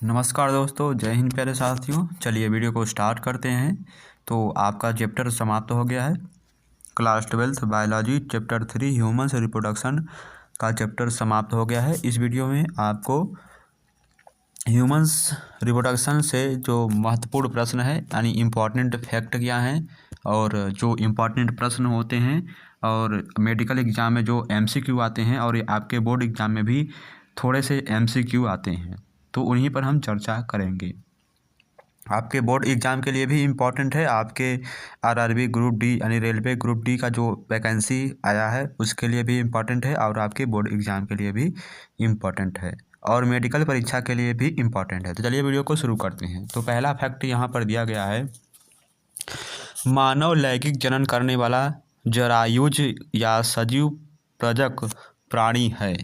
नमस्कार दोस्तों, जय हिंद प्यारे साथियों। चलिए वीडियो को स्टार्ट करते हैं। तो आपका चैप्टर समाप्त हो गया है। Class 12th biology chapter 3 humans reproduction का चैप्टर समाप्त हो गया है। इस वीडियो में आपको ह्यूमन्स रिप्रोडक्शन से जो महत्वपूर्ण प्रश्न है यानी इम्पॉर्टेंट फैक्ट क्या हैं और जो इम्पॉर्टेंट प्रश्न होते हैं और मेडिकल एग्ज़ाम में जो MCQ आते हैं और आपके बोर्ड एग्ज़ाम में भी थोड़े से MCQ आते हैं, तो उन्हीं पर हम चर्चा करेंगे। आपके बोर्ड एग्ज़ाम के लिए भी इम्पॉर्टेंट है। आपके RRB ग्रुप डी यानी रेलवे ग्रुप डी का जो वैकेंसी आया है उसके लिए भी इम्पॉर्टेंट है और आपके बोर्ड एग्ज़ाम के लिए भी इम्पॉर्टेंट है और मेडिकल परीक्षा के लिए भी इम्पॉर्टेंट है। तो चलिए वीडियो को शुरू करते हैं। तो पहला फैक्ट यहाँ पर दिया गया है, मानव लैंगिक जनन करने वाला जरायुज या सजीव प्रजक प्राणी है।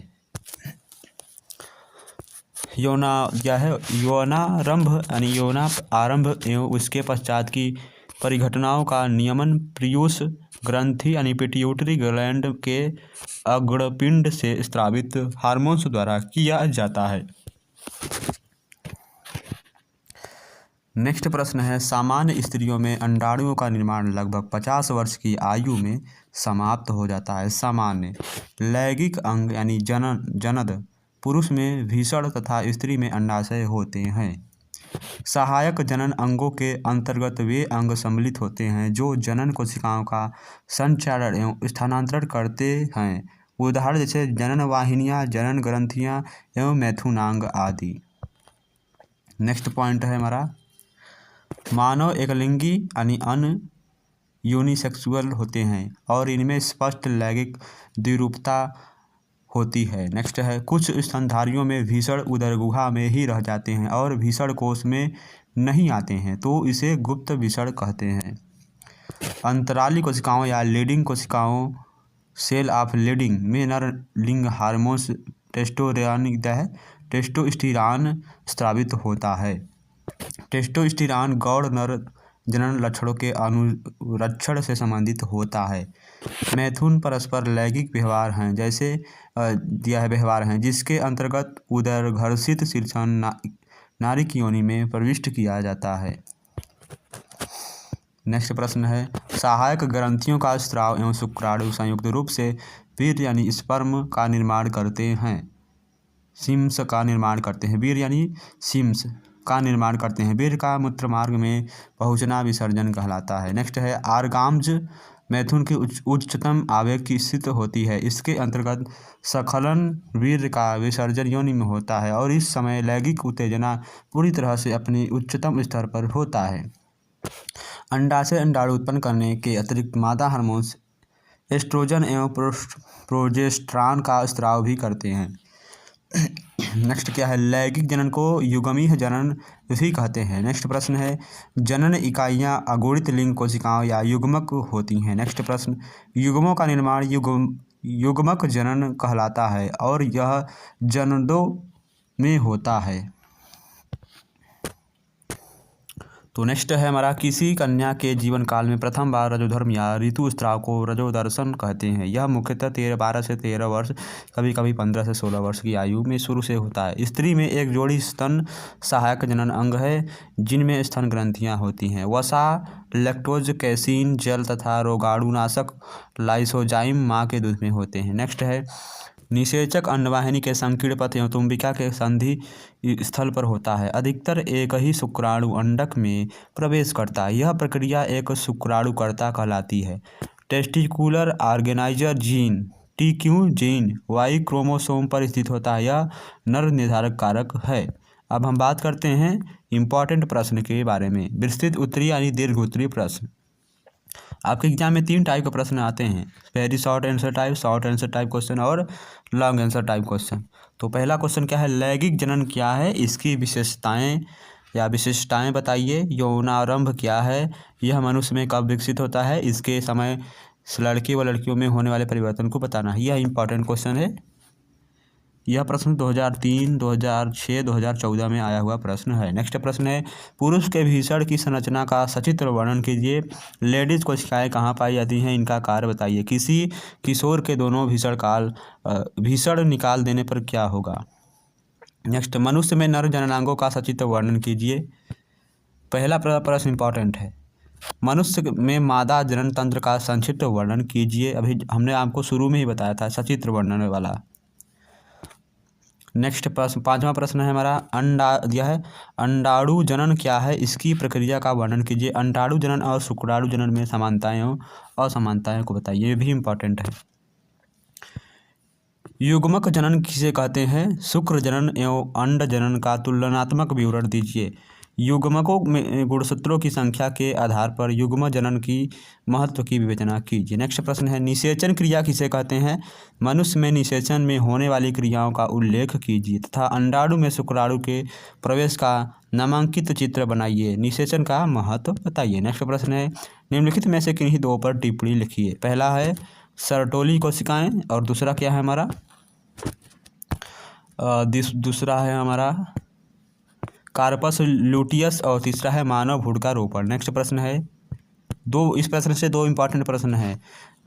यौनारंभ यानी यौना आरंभ एवं उसके पश्चात की परिघटनाओं का नियमन पीयूष ग्रंथि यानी पिट्यूटरी ग्लैंड के अग्रपिंड से स्रावित हार्मोन्स द्वारा किया जाता है। नेक्स्ट प्रश्न है, सामान्य स्त्रियों में अंडाणुओं का निर्माण लगभग 50 वर्ष की आयु में समाप्त हो जाता है। सामान्य लैंगिक अंग यानी जनद पुरुष में भीषण तथा स्त्री में अंडाशय होते हैं। सहायक जनन अंगों के अंतर्गत वे अंग सम्मिलित होते हैं जो जनन कोशिकाओं का संचारण एवं स्थानांतरण करते हैं। उदाहरण जैसे जनन वाहिनियाँ, जनन ग्रंथियाँ एवं मैथुनांग आदि। नेक्स्ट पॉइंट है हमारा, मानव एकलिंगी यानी यूनिसेक्सुअल होते हैं और इनमें स्पष्ट लैंगिक द्विरूपता होती है। नेक्स्ट है, कुछ स्तनधारियों में भीषण उदर गुहा में ही रह जाते हैं और भीषण कोश में नहीं आते हैं, तो इसे गुप्त भीषण कहते हैं। अंतराली कोशिकाओं या लीडिंग कोशिकाओं सेल ऑफ लीडिंग में नर लिंग हार्मोन्स टेस्टोस्टेरॉन स्रावित होता है। टेस्टोस्टेरॉन गौड़ नर जनन लक्षणों के अनुरक्षण से संबंधित होता है। मैथुन परस्पर लैंगिक व्यवहार हैं जैसे दिया है व्यवहार हैं जिसके अंतर्गत उदर घर्षित शीर्षण नारी की योनि में प्रविष्ट किया जाता है। नेक्स्ट प्रश्न है, सहायक ग्रंथियों का स्राव एवं शुक्राणु संयुक्त रूप से वीर्य यानी स्पर्म का निर्माण करते हैं। सिम्स का निर्माण करते हैं। वीर्य यानी सिम्स का निर्माण करते हैं। वीर्य का मूत्रमार्ग में पहुंचना विसर्जन कहलाता है। नेक्स्ट है, आर्गाम्ज मैथुन की उच्चतम आवेग की स्थिति होती है। इसके अंतर्गत स्खलन वीर्य का विसर्जन योनि में होता है और इस समय लैंगिक उत्तेजना पूरी तरह से अपने उच्चतम स्तर पर होता है। अंडाशय अंडाणु उत्पन्न करने के अतिरिक्त मादा हार्मोन्स एस्ट्रोजन एवं प्रोजेस्टेरॉन का स्राव भी करते हैं। नेक्स्ट क्या है, लैंगिक जनन को युग्मीय जनन भी कहते हैं। नेक्स्ट प्रश्न है, जनन इकाइयाँ अगुणित लिंग कोशिकाओं या युग्मक होती हैं। नेक्स्ट प्रश्न, युग्मों का निर्माण युग्मक जनन कहलाता है और यह जननों में होता है। तो नेक्स्ट है हमारा, किसी कन्या के जीवन काल में प्रथम बार रजोधर्म या ऋतुस्राव को रजोदर्शन कहते हैं। यह मुख्यतः 12 से 13 वर्ष, कभी कभी 15 से 16 वर्ष की आयु में शुरू से होता है। स्त्री में एक जोड़ी स्तन सहायक जनन अंग है जिनमें स्तन ग्रंथियां होती हैं। वसा, लैक्टोज, कैसीन, जल तथा रोगाणुनाशक लाइसोजाइम माँ के दूध में होते हैं। नेक्स्ट है, निषेचक अंडवाहिनी के संकीर्ण पथ एवं तुम्बिका के संधि स्थल पर होता है। अधिकतर एक ही शुक्राणु अंडक में प्रवेश करता है। यह प्रक्रिया एक शुक्राणुकर्ता कहलाती है। Testicular organiser gene TQ gene Y chromosome पर स्थित होता है। यह नर निर्धारक कारक है। अब हम बात करते हैं इम्पॉर्टेंट प्रश्न के बारे में। विस्तृत उत्तरीय यानी दीर्घ उत्तरीय प्रश्न। आपके एग्जाम में 3 टाइप के प्रश्न आते हैं, very short answer type question और लॉन्ग आंसर टाइप क्वेश्चन। तो पहला क्वेश्चन क्या है, लैंगिक जनन क्या है, इसकी विशेषताएं बताइए। यौनारंभ क्या है, यह मनुष्य में कब विकसित होता है, इसके समय लड़के व लड़कियों में होने वाले परिवर्तन को बताना है। यह इंपॉर्टेंट क्वेश्चन है। यह प्रश्न 2003, 2006, 2014 में आया हुआ प्रश्न है। नेक्स्ट प्रश्न है, पुरुष के भीषण की संरचना का सचित्र वर्णन कीजिए। लेडीज कोशिकाएं कहाँ पाई जाती हैं, इनका कार्य बताइए। किसी किशोर के दोनों भीषण निकाल देने पर क्या होगा। नेक्स्ट, मनुष्य में नर जननांगों का सचित्र वर्णन कीजिए। पहला प्रश्न इंपॉर्टेंट है, मनुष्य में मादा जनन तंत्र का संक्षिप्त वर्णन कीजिए। अभी हमने आपको शुरू में ही बताया था सचित्र वर्णन वाला। नेक्स्ट प्रश्न, पांचवा प्रश्न है हमारा, यह है अंडाणु जनन क्या है, इसकी प्रक्रिया का वर्णन कीजिए। अंडाणु जनन और शुक्राणु जनन में समानताएं और असमानताएं को बताइए, ये भी इम्पोर्टेंट है। युग्मक जनन किसे कहते हैं, शुक्र जनन एवं अंड जनन का तुलनात्मक विवरण दीजिए। युग्मकों में गुणसूत्रों की संख्या के आधार पर युग्म जनन की महत्व की विवेचना कीजिए। नेक्स्ट प्रश्न है, निषेचन क्रिया किसे कहते हैं, मनुष्य में निषेचन में होने वाली क्रियाओं का उल्लेख कीजिए तथा अंडाणु में शुक्राणु के प्रवेश का नामांकित चित्र बनाइए। निषेचन का महत्व बताइए। नेक्स्ट प्रश्न है, निम्नलिखित में से किन्हीं दो पर टिप्पणी लिखिए। पहला है सर्टोली कोशिकाएं और दूसरा क्या है हमारा, दूसरा है हमारा कार्पस लूटियस और तीसरा है मानव भ्रूण का रोपण। नेक्स्ट प्रश्न है, इस प्रश्न से दो इम्पॉर्टेंट प्रश्न है।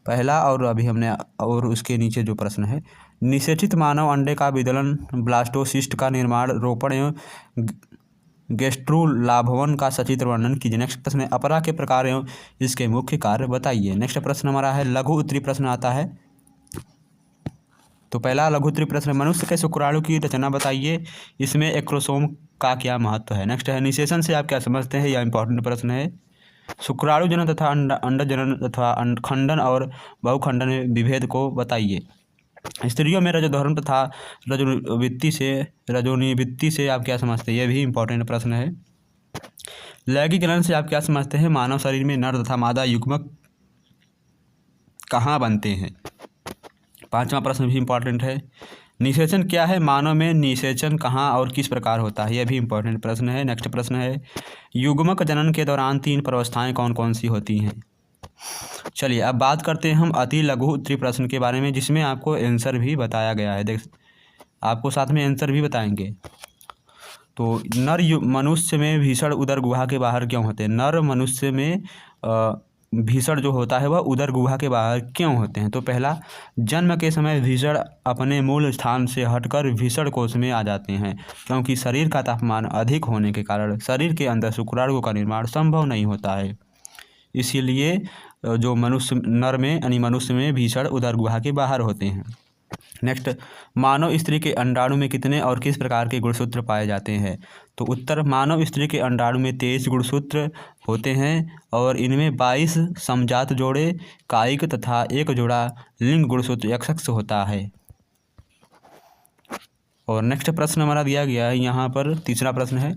पहला और अभी हमने और उसके नीचे जो प्रश्न है, निषेचित मानव अंडे का विदलन, ब्लास्टोसिस्ट का निर्माण, रोपण एवं गेस्ट्रुलाभवन का सचित्र वर्णन कीजिए। नेक्स्ट प्रश्न है, अपरा के प्रकार एवं इसके मुख्य कार्य बताइए। नेक्स्ट प्रश्न हमारा है, लघु उत्तरीय प्रश्न आता है। तो पहला लघु उत्तरीय प्रश्न, मनुष्य के शुक्राणु की रचना बताइए, इसमें एक्रोसोम का क्या महत्व है। नेक्स्ट है, निषेचन से आप क्या समझते हैं, यह इंपॉर्टेंट प्रश्न है। शुक्राणु जनन तथा अंड जनन तथा खंडन और बहुखंडन में विभेद को बताइए। स्त्रियों में रजोधर्म तथा रजोनिवृत्ति से आप क्या समझते हैं, यह भी इंपॉर्टेंट प्रश्न है। लैंगिक जनन से आप क्या समझते हैं, मानव शरीर में नर तथा मादा युग्मक कहाँ बनते हैं। पांचवा प्रश्न भी इंपॉर्टेंट है, निषेचन क्या है, मानव में निषेचन कहाँ और किस प्रकार होता है, यह भी इंपॉर्टेंट प्रश्न है। नेक्स्ट प्रश्न है, युग्मक जनन के दौरान 3 प्रवस्थाएं कौन कौन सी होती हैं। चलिए अब बात करते हैं हम अति लघु उत्तरीय प्रश्न के बारे में, जिसमें आपको आंसर भी बताया गया है। देख, आपको साथ में आंसर भी बताएंगे। तो नर मनुष्य में भीषण उदर गुहा के बाहर क्यों होते हैं, नर मनुष्य में भीषण जो होता है वह उदर गुहा के बाहर क्यों होते हैं। तो पहला, जन्म के समय भीषण अपने मूल स्थान से हटकर भीषण कोश में आ जाते हैं, क्योंकि शरीर का तापमान अधिक होने के कारण शरीर के अंदर शुक्राणु का निर्माण संभव नहीं होता है। इसीलिए जो नर में यानी मनुष्य में भीषण उदर गुहा के बाहर होते हैं। नेक्स्ट, मानव स्त्री के अंडाणु में कितने और किस प्रकार के गुणसूत्र पाए जाते हैं। तो उत्तर, मानव स्त्री के अंडाणु में 23 गुणसूत्र होते हैं और इनमें 22 समजात जोड़े कायिक तथा एक जोड़ा लिंग गुणसूत्र XX होता है। और नेक्स्ट प्रश्न हमारा दिया गया है यहाँ पर, तीसरा प्रश्न है,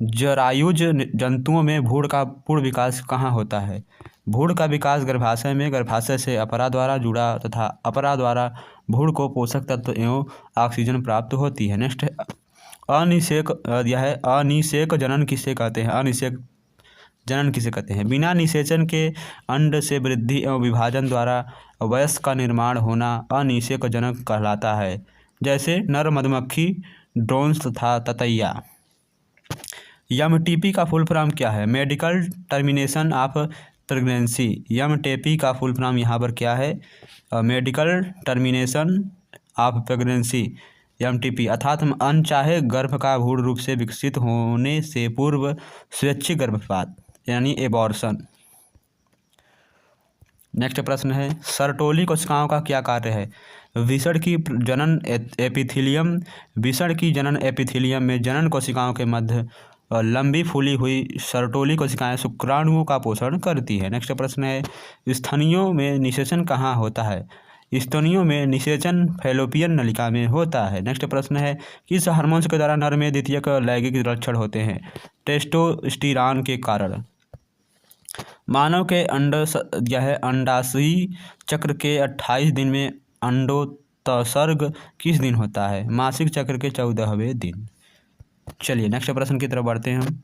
जरायुज जंतुओं में भ्रूण का पूर्ण विकास कहाँ होता है। भ्रूण का विकास गर्भाशय में, गर्भाशय से अपरा द्वारा जुड़ा तथा अपरा द्वारा भ्रूण को पोषक तत्व एवं ऑक्सीजन प्राप्त होती है। नेक्स्ट है, अनिषेक, यह है अनिषेक जनन किसे कहते हैं, अनिषेक जनन किसे कहते हैं। बिना निषेचन के अंड से वृद्धि एवं विभाजन द्वारा वयस्क का निर्माण होना अनिषेक जनन कहलाता है, जैसे नर मधुमक्खी, ड्रोन्स तथा ततैया। MTP का फुल फॉर्म क्या है, medical termination of pregnancy. MTP का फुल फॉर्म यहाँ पर क्या है, medical termination of pregnancy, MTP अर्थात अनचाहे गर्भ का भ्रूण रूप से विकसित होने से पूर्व स्वैच्छिक गर्भपात यानी एबॉर्शन। नेक्स्ट प्रश्न है, सर्टोली कोशिकाओं का क्या कार्य है। विषण की जनन एपिथीलियम, विषण की जनन एपिथीलियम में जनन कोशिकाओं के मध्य लंबी फूली हुई सर्टोली कोशिकाएं शुक्राणुओं का पोषण करती है। नेक्स्ट प्रश्न है, स्तनियों में निषेचन कहाँ होता है। स्तनियों में निषेचन फैलोपियन नलिका में होता है। नेक्स्ट प्रश्न है, किस हार्मोन के द्वारा नर में द्वितीयक लैंगिक लक्षण होते हैं। टेस्टोस्टेरोन के कारण। मानव के अंडाशयी चक्र के 28 दिन में अंडोत्सर्ग किस दिन होता है। मासिक चक्र के 14वें दिन। चलिए नेक्स्ट प्रश्न की तरफ बढ़ते हैं हम।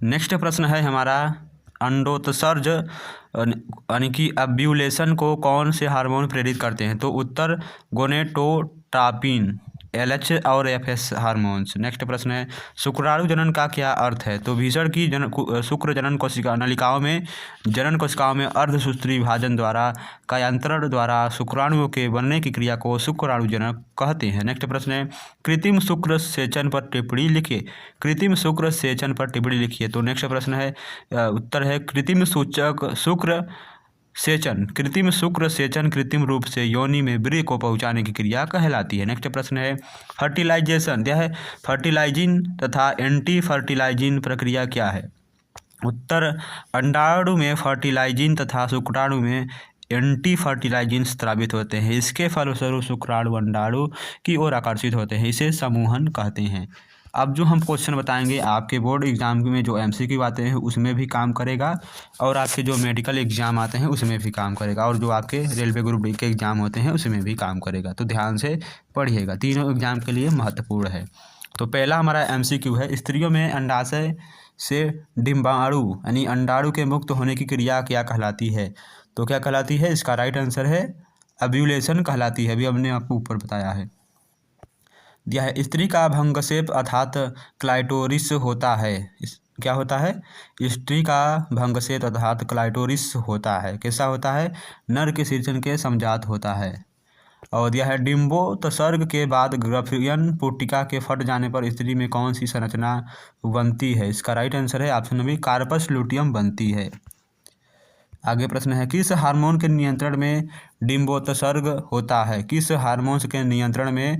नेक्स्ट प्रश्न है हमारा, अंडोत्सर्ज यानी कि अब्यूलेशन को कौन से हार्मोन प्रेरित करते हैं। तो उत्तर, गोनेटोट्रोपिन LH और FS हार्मोन्स। नेक्स्ट प्रश्न है शुक्राणु जनन का क्या अर्थ है? तो भीषण की शुक्र जनन कोशिका नलिकाओं में जनन कोशिकाओं में अर्धसूत्री विभाजन द्वारा कायांतरण द्वारा शुक्राणुओं के बनने की क्रिया को शुक्राणु जनन कहते हैं। नेक्स्ट प्रश्न है कृत्रिम शुक्र सेचन पर टिप्पणी लिखिए। कृत्रिम शुक्र सेचन पर टिप्पणी लिखिए। तो नेक्स्ट प्रश्न है उत्तर है कृत्रिम सूचक शुक्र सेचन। कृत्रिम शुक्र सेचन कृत्रिम रूप से योनि में वीर्य को पहुंचाने की क्रिया कहलाती है। नेक्स्ट प्रश्न है फर्टिलाइजेशन यह है फर्टिलाइजिंग तथा एंटी फर्टिलाइजिंग प्रक्रिया क्या है? उत्तर अंडाणु में फर्टिलाइजिंग तथा शुक्राणु में एंटी फर्टिलाइजिंग स्रावित होते हैं। इसके फलस्वरूप शुक्राणु अंडाणु की ओर आकर्षित होते हैं। इसे समूहन कहते हैं। अब जो हम क्वेश्चन बताएंगे आपके बोर्ड एग्जाम में जो MCQ आते हैं उसमें भी काम करेगा और आपके जो मेडिकल एग्जाम आते हैं उसमें भी काम करेगा और जो आपके रेलवे ग्रुप डी के एग्जाम होते हैं उसमें भी काम करेगा। तो ध्यान से पढ़िएगा, तीनों एग्जाम के लिए महत्वपूर्ण है। तो पहला हमारा MCQ है स्त्रियों में अंडाशय से डिंबाणु यानी अंडाणु के मुक्त होने की क्रिया क्या कहलाती है? तो क्या कहलाती है? इसका राइट आंसर है ओव्यूलेशन कहलाती है। अभी हमने आपको ऊपर बताया है दिया है। स्त्री का भंगसेप अर्थात क्लाइटोरिस होता है। क्या होता है? स्त्री का भंगसेप अर्थात क्लाइटोरिस होता है। कैसा होता है? नर के सिंचन के समजात होता है। और दिया है डिम्बोत्सर्ग के बाद ग्रफियन पुटिका के फट जाने पर स्त्री में कौन सी संरचना बनती है? इसका राइट आंसर है ऑप्शन नंबर कार्पस लुटियम बनती है। आगे प्रश्न है किस हार्मोन के नियंत्रण में डिम्बोत्सर्ग होता है? किस हार्मोन के नियंत्रण में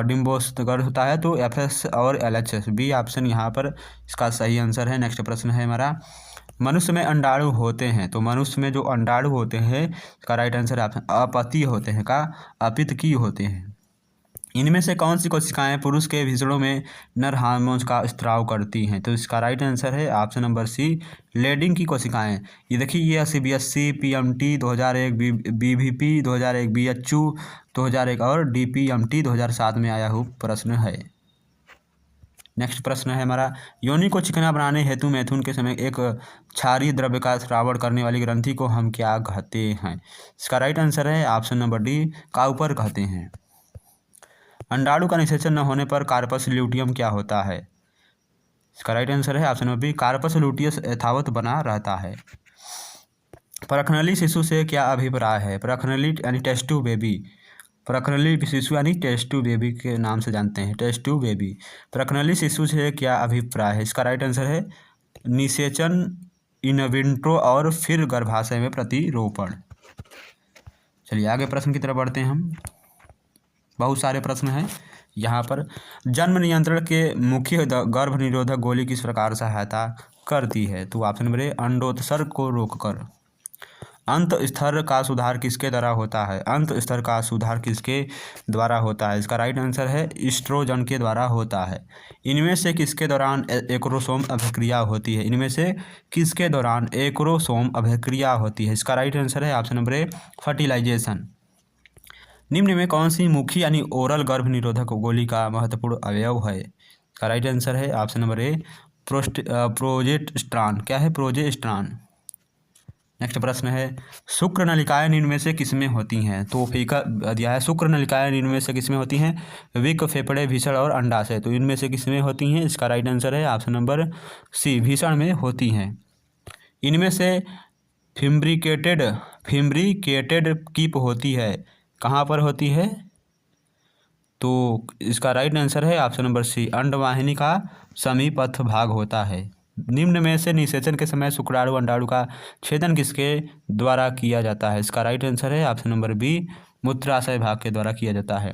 डिम्बोत्सर्ग होता है? तो FS और LH बी ऑप्शन यहाँ पर इसका सही आंसर है। नेक्स्ट प्रश्न है हमारा मनुष्य में अंडाणु होते हैं। तो मनुष्य में जो अंडाणु होते हैं इसका राइट आंसर ऑप्शन अपतीय होते हैं का अपितकीय होते हैं। इनमें से कौन सी कोशिकाएं पुरुष के भीषणों में नर हार्मोन्स का स्त्राव करती हैं? तो इसका राइट आंसर है ऑप्शन नंबर सी लेडिंग की कोशिकाएं। ये देखिए ये CBSE PMT 2001 BVP 2001 BHU 2001 और DPMT 2007 में आया हुआ प्रश्न है। नेक्स्ट प्रश्न है हमारा योनि को चिकना बनाने हेतु मैथुन के समय एक क्षारीय द्रव्य का स्रावण करने वाली ग्रंथि को हम क्या कहते हैं? इसका राइट आंसर है ऑप्शन नंबर डी काउपर कहते हैं। अंडाणु का निषेचन न होने पर कार्पस ल्यूटियम क्या होता है? इसका राइट आंसर है ऑप्शन नंबर बी कार्पस ल्यूटियस यथावत बना रहता है। प्रखनली शिशु से क्या अभिप्राय है? प्रखनली यानी टेस्ट ट्यूब बेबी। प्रखनली शिशु यानी टेस्ट ट्यूब बेबी के नाम से जानते हैं, टेस्ट ट्यूब बेबी। प्रखनली शिशु से क्या अभिप्राय है? इसका राइट आंसर है निषेचन इन विट्रो और फिर गर्भाशय में प्रतिरोपण। चलिए आगे प्रश्न की तरफ बढ़ते हैं हम। बहुत सारे प्रश्न हैं यहाँ पर। जन्म नियंत्रण के मुख्य गर्भ निरोधक गोली किस प्रकार सहायता करती है? तो ऑप्शन नंबर ए अंडोत्सर्ग को रोककर। अंत स्तर का सुधार किसके द्वारा होता है? अंत स्तर का सुधार किसके द्वारा होता है? इसका राइट आंसर है ईस्ट्रोजन के द्वारा होता है। इनमें से किसके दौरान एक्रोसोम अभिक्रिया होती है? इनमें से किसके दौरान एक्रोसोम अभिक्रिया होती है? इसका राइट आंसर है ऑप्शन नंबर ए फर्टिलाइजेशन। निम्न में कौन सी मुखी यानी ओरल गर्भ निरोधक गोली का महत्वपूर्ण अवयव है? इसका राइट आंसर है ऑप्शन नंबर ए प्रोजेस्टेरॉन। क्या है? प्रोजेस्टेरॉन। नेक्स्ट प्रश्न है शुक्र नलिकाएं निम्न में से किसमें होती हैं? तो फीका दिया है शुक्र नलिकाएं निम्न में से किसमें होती हैं? विक, फेफड़े, भीषण और अंडाशय। तो इनमें से किसमें होती हैं? इसका राइट आंसर है ऑप्शन नंबर सी भीषण में होती हैं। इनमें से फिम्ब्रिकेटेड कीप होती है, कहाँ पर होती है? तो इसका राइट आंसर है ऑप्शन नंबर सी अंडवाहिनी का समीपस्थ भाग होता है। निम्न में से निषेचन के समय शुक्राणु अंडाणु का छेदन किसके द्वारा किया जाता है? इसका राइट आंसर है ऑप्शन नंबर बी मूत्राशय भाग के द्वारा किया जाता है।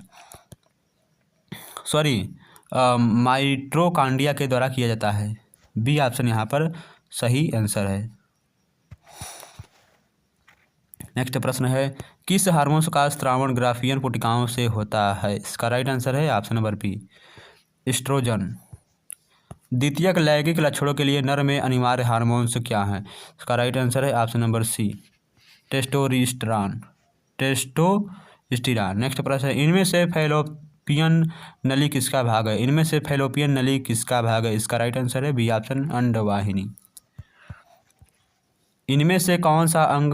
माइट्रोकांडिया के द्वारा किया जाता है। बी ऑप्शन यहाँ पर सही आंसर है। नेक्स्ट प्रश्न है किस हार्मोन का स्रावण ग्राफियन पुटिकाओं से होता है? इसका राइट आंसर है ऑप्शन नंबर बी एस्ट्रोजन। द्वितीयक लैंगिक लक्षणों के लिए नर में अनिवार्य हार्मोन्स क्या हैं? इसका राइट आंसर है option number C testosterone. Next प्रश्न है इनमें से फैलोपियन नली किसका भाग है? इनमें से फैलोपियन नली किसका भाग है? इसका राइट आंसर है बी ऑप्शन अंडवाहिनी। इनमें से कौन सा अंग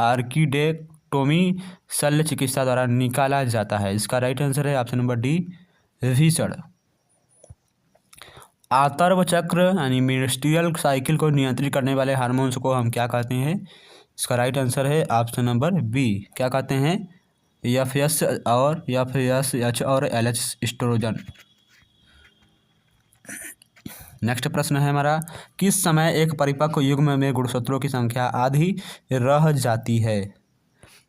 आर्किडेक्ट ट्रेकोटोमी शल्य चिकित्सा द्वारा निकाला जाता है? इसका राइट आंसर है ऑप्शन नंबर डी, भीषण। आतर्व चक्र यानी मिनिस्ट्रियल साइकिल को नियंत्रित करने वाले हार्मोन्स को हम क्या कहते हैं? इसका राइट आंसर है ऑप्शन नंबर बी, क्या कहते हैं? FSH और LH एस्ट्रोजन। नेक्स्ट प्रश्न है हमारा, किस समय एक परिपक्व युग्म में गुणसूत्रों की संख्या आधी रह जाती है?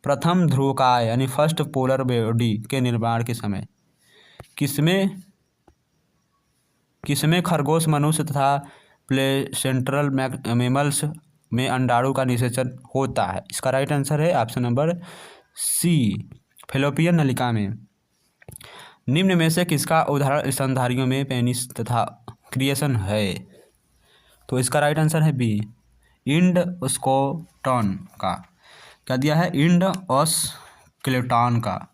प्रथम ध्रुवकाय यानी फर्स्ट पोलर बॉडी के निर्माण के समय। किसमें खरगोश, मनुष्य तथा प्लेसेंट्रल मैमल्स में अंडाणु का निषेचन होता है? इसका राइट आंसर है ऑप्शन नंबर सी, फैलोपियन नलिका में। निम्न में से किसका उदाहरण स्तनधारियों में पेनिस तथा क्रिएशन है? तो इसका राइट आंसर है बी, इंडोस्केलेटन का। क्या दिया है? इंडोस्केलेटन का।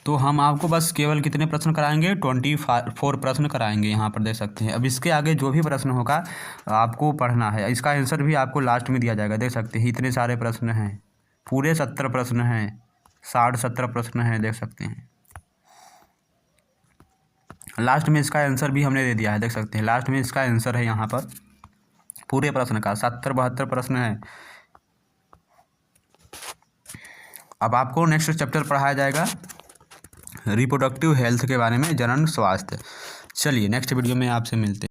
तो हम आपको बस केवल कितने प्रश्न कराएंगे? 24 प्रश्न कराएंगे, यहाँ पर देख सकते हैं। अब इसके आगे जो भी प्रश्न होगा आपको पढ़ना है, इसका आंसर भी आपको लास्ट में दिया जाएगा, देख सकते हैं। इतने सारे प्रश्न हैं, पूरे 70 प्रश्न हैं, 60-70 प्रश्न हैं, देख सकते हैं। लास्ट में इसका आंसर भी हमने दे दिया है, देख सकते हैं। लास्ट में इसका आंसर है यहाँ पर पूरे प्रश्न का, 70-72 प्रश्न है। अब आपको नेक्स्ट चैप्टर पढ़ाया जाएगा रिप्रोडक्टिव हेल्थ के बारे में, जनन स्वास्थ्य। चलिए नेक्स्ट वीडियो में आपसे मिलते हैं।